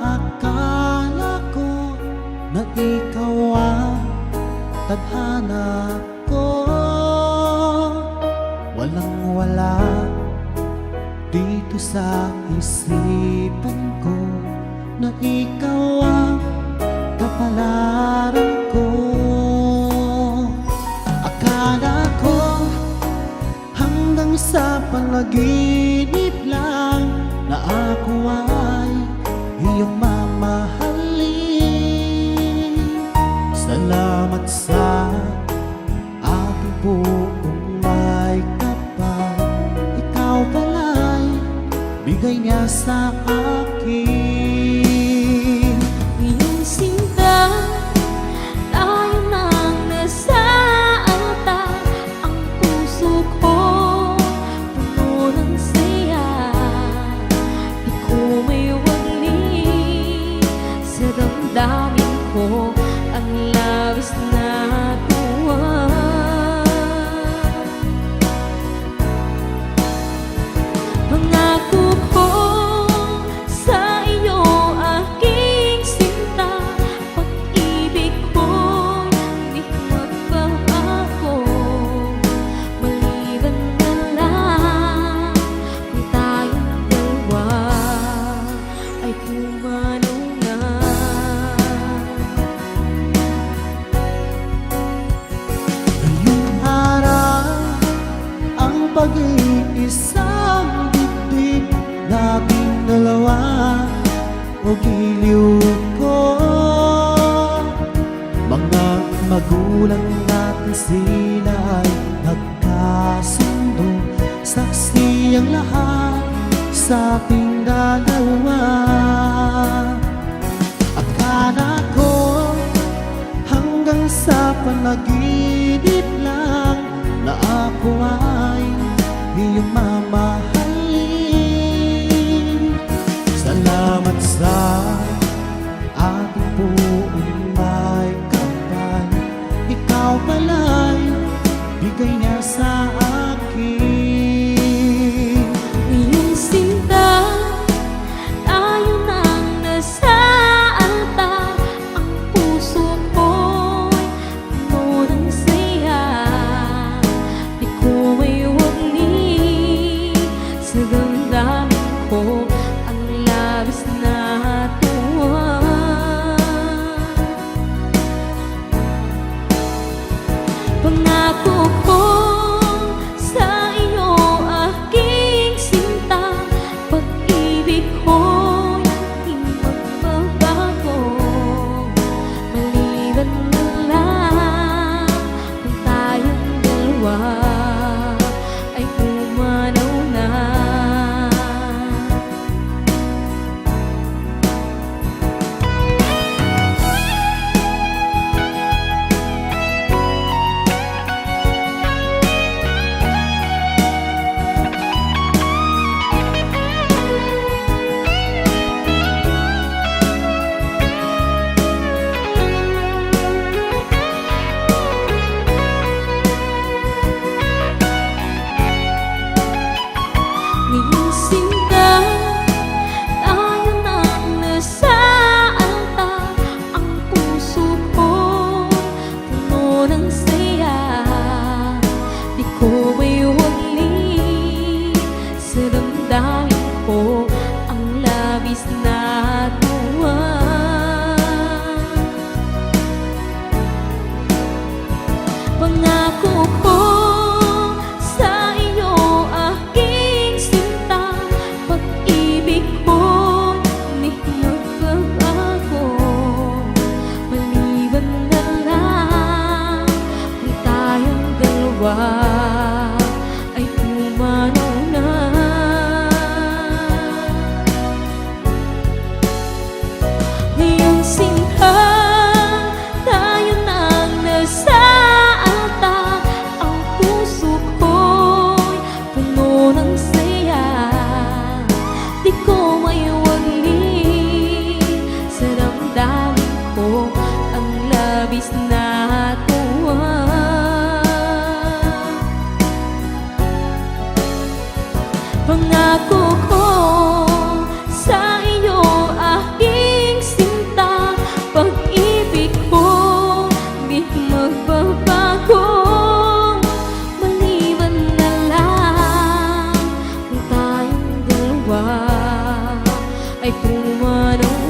akala ko na ikaw ang tadhana ko. Walang-wala dito sa isipan ko na ikaw ang kapalaran ko. Akala ko hanggang sa panaginip lang na ako ay iyong mamahalin. Salamat sa aking buong may kapal, ikaw pala'y bigay niya sa akin. Iyong sinta, tayo nang nasa altar. Ang puso ko puno ng saya. Di ko may wali sa damdamin ko ang labis na tuwa. Pangako ko sa iyo, aking sinta, pag-ibig ko'y di magbabago. Maliban na lang kung tayong dalawa ay pumanaw na. Ngayong araw ang pag-iisang dibdib, laging dalawa o giliw ko. Mga magulang natin sila ay nagkasundo, saksi ang lahat sa ating dalawa. Akala ko hanggang sa panaginip lang na ako ay iyong mamahalin. Salamat sa manong